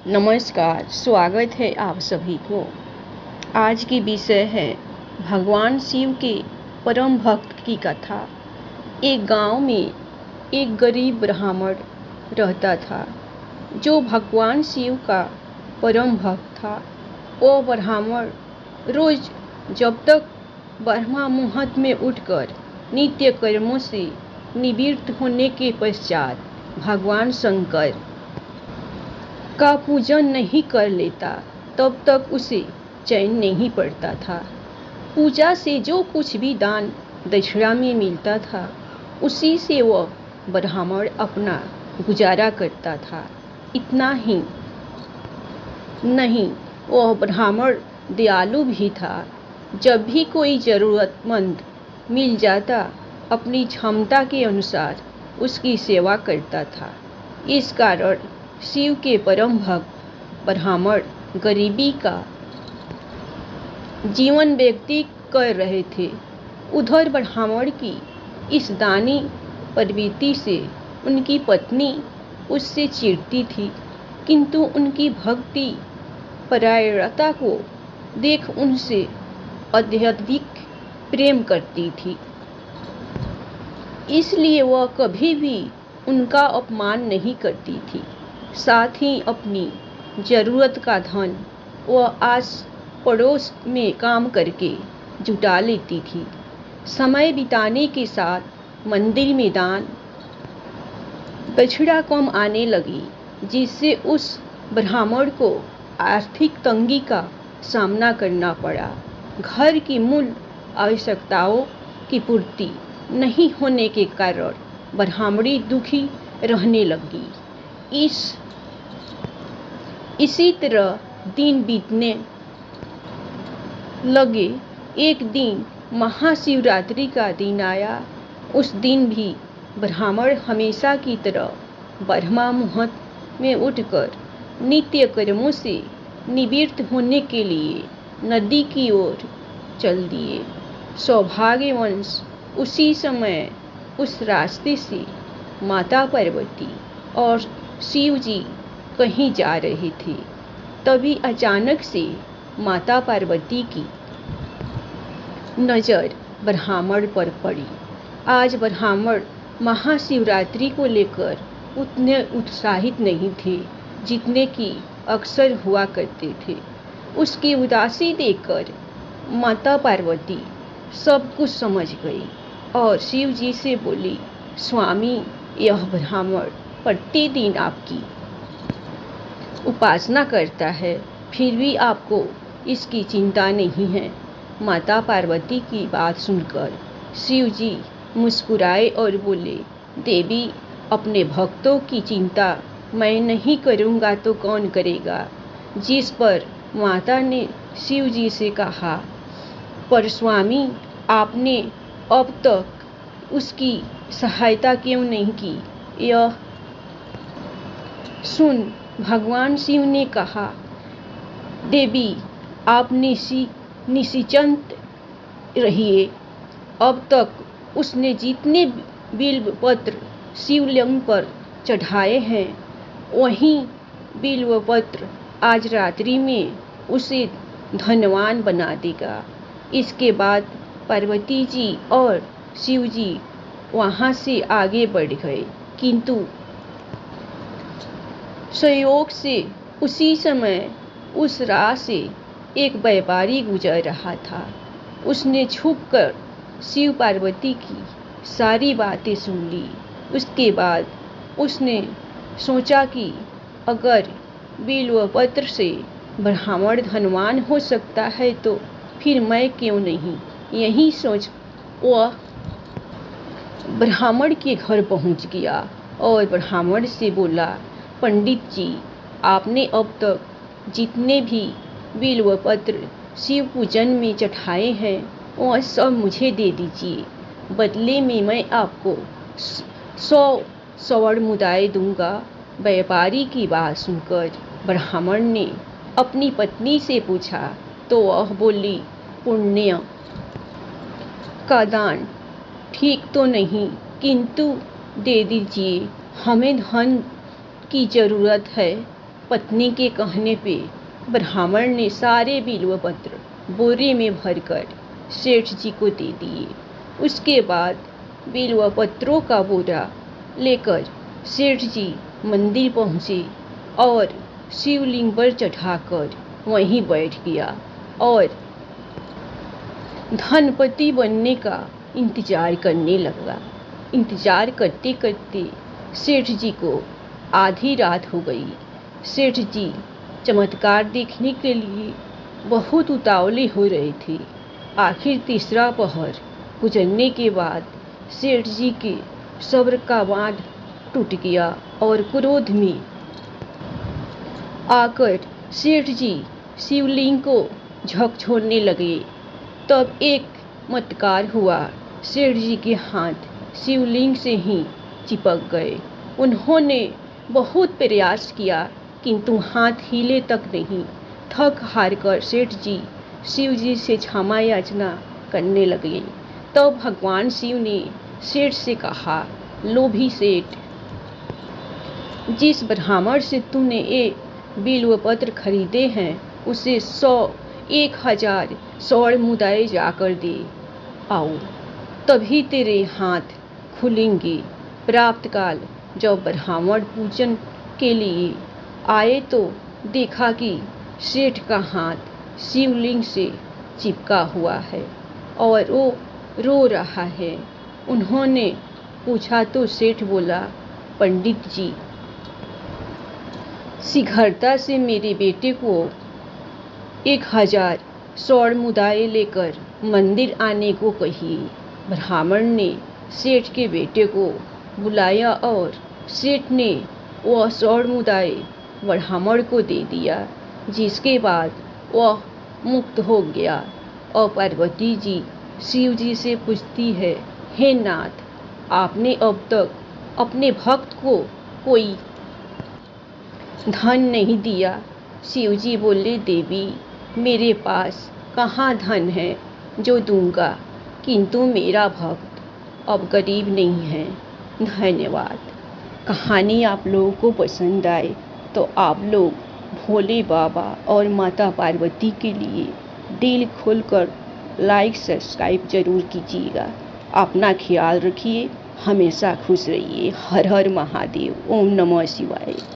नमस्कार, स्वागत है आप सभी को। आज की विषय है भगवान शिव के परम भक्त की कथा। एक गांव में एक गरीब ब्राह्मण रहता था जो भगवान शिव का परम भक्त था। वो ब्राह्मण रोज जब तक ब्रह्मा मुहूर्त में उठकर नित्य कर्मों से निवृत्त होने के पश्चात भगवान शंकर का पूजन नहीं कर लेता तब तक उसे चैन नहीं पड़ता था। पूजा से जो कुछ भी दान दक्षिणा में मिलता था उसी से वह ब्राह्मण अपना गुजारा करता था। इतना ही नहीं, वह ब्राह्मण दयालु भी था। जब भी कोई ज़रूरतमंद मिल जाता अपनी क्षमता के अनुसार उसकी सेवा करता था। इस कारण शिव के परम भक्त ब्राह्मण गरीबी का जीवन व्यतीत कर रहे थे। उधर ब्राह्मण की इस दानी प्रवृत्ति से उनकी पत्नी उससे चिढ़ती थी, किंतु उनकी भक्ति परायणता को देख उनसे अत्यधिक प्रेम करती थी। इसलिए वह कभी भी उनका अपमान नहीं करती थी। साथ ही अपनी ज़रूरत का धन वह आस पड़ोस में काम करके जुटा लेती थी। समय बिताने के साथ मंदिर में दान दक्षिणा कम आने लगी, जिससे उस ब्राह्मण को आर्थिक तंगी का सामना करना पड़ा। घर की मूल आवश्यकताओं की पूर्ति नहीं होने के कारण ब्राह्मणी दुखी रहने लगी। इसी तरह दिन बीतने लगे। एक दिन महाशिवरात्रि का दिन आया। उस दिन भी ब्राह्मण हमेशा की तरह ब्रह्मा मुहूर्त में उठकर नित्य कर्मों से निवृत्त होने के लिए नदी की ओर चल दिए। सौभाग्यवश उसी समय उस रास्ते से माता पार्वती और शिव जी कहीं जा रहे थे। तभी अचानक से माता पार्वती की नज़र ब्राह्मण पर पड़ी। आज ब्राह्मण महाशिवरात्रि को लेकर उतने उत्साहित नहीं थे जितने कि अक्सर हुआ करते थे। उसकी उदासी देखकर माता पार्वती सब कुछ समझ गई और शिव जी से बोली, स्वामी, यह ब्राह्मण प्रतिदिन आपकी उपासना करता है, फिर भी आपको इसकी चिंता नहीं है। माता पार्वती की बात सुनकर शिव जी मुस्कुराए और बोले, देवी, अपने भक्तों की चिंता मैं नहीं करूँगा तो कौन करेगा। जिस पर माता ने शिव जी से कहा, पर स्वामी, आपने अब तक उसकी सहायता क्यों नहीं की। यह सुन भगवान शिव ने कहा, देवी, आप निश्चिंत रहिए। अब तक उसने जितने बिल्व पत्र शिवलिंग पर चढ़ाए हैं वही बिल्व पत्र आज रात्रि में उसे धनवान बना देगा। इसके बाद पार्वती जी और शिव जी वहाँ से आगे बढ़ गए, किंतु संयोग से उसी समय उस राह से एक व्यापारी गुजर रहा था। उसने छुपकर शिव पार्वती की सारी बातें सुन ली। उसके बाद उसने सोचा कि अगर बिल्व पत्र से ब्राह्मण धनवान हो सकता है तो फिर मैं क्यों नहीं। यही सोच वह ब्राह्मण के घर पहुंच गया और ब्राह्मण से बोला, पंडित जी, आपने अब तक जितने भी बिल्व पत्र शिव पूजन में चढ़ाए हैं वह सब मुझे दे दीजिए। बदले में मैं आपको 100 स्वर्ण मुद्राएं दूंगा। व्यापारी की बात सुनकर ब्राह्मण ने अपनी पत्नी से पूछा तो वह बोली, पुण्य का दान ठीक तो नहीं, किंतु दे दीजिए, हमें धन की ज़रूरत है। पत्नी के कहने पे ब्राह्मण ने सारे बिल्व पत्र बोरे में भरकर सेठ जी को दे दिए। उसके बाद बिल्व पत्रों का बोरा लेकर सेठ जी मंदिर पहुँचे और शिवलिंग पर चढ़ाकर वहीं बैठ गया और धनपति बनने का इंतजार करने लगा। इंतजार करते करते सेठ जी को आधी रात हो गई। सेठ जी चमत्कार देखने के लिए बहुत उतावले हो रहे थे। आखिर तीसरा पहर गुजरने के बाद सेठ जी के सब्र का बांध टूट गया और क्रोध में आकर सेठ जी शिवलिंग को झकझोरने लगे। तब एक चमत्कार हुआ, सेठ जी के हाथ शिवलिंग से ही चिपक गए। उन्होंने बहुत प्रयास किया किंतु हाथ हिले तक नहीं। थक हार कर सेठ जी शिव जी से क्षमा याचना करने लगे। तब भगवान शिव ने सेठ से कहा, लोभी सेठ, जिस ब्राह्मण से तूने ये बिल्व पत्र खरीदे हैं उसे 1,000 स्वर्ण मुद्राएं जाकर दे आओ, तभी तेरे हाथ खुलेंगे। प्राप्त काल जब ब्राह्मण पूजन के लिए आए तो देखा कि सेठ का हाथ शिवलिंग से चिपका हुआ है और वो रो रहा है। उन्होंने पूछा तो सेठ बोला, पंडित जी, शीघ्रता से मेरे बेटे को 1,000 स्वर्ण मुद्राएं लेकर मंदिर आने को कहिए। ब्राह्मण ने सेठ के बेटे को बुलाया और सेठ ने वह स्वर्ण मुद्राएं ब्राह्मण को दे दिया, जिसके बाद वह मुक्त हो गया। और पार्वती जी शिव जी से पूछती है, हे नाथ, आपने अब तक अपने भक्त को कोई धन नहीं दिया। शिव जी बोले, देवी, मेरे पास कहाँ धन है जो दूंगा, किंतु मेरा भक्त अब गरीब नहीं है। धन्यवाद। कहानी आप लोगों को पसंद आए तो आप लोग भोले बाबा और माता पार्वती के लिए दिल खोलकर लाइक सब्सक्राइब जरूर कीजिएगा। अपना ख्याल रखिए, हमेशा खुश रहिए। हर हर महादेव। ओम नमः शिवाय।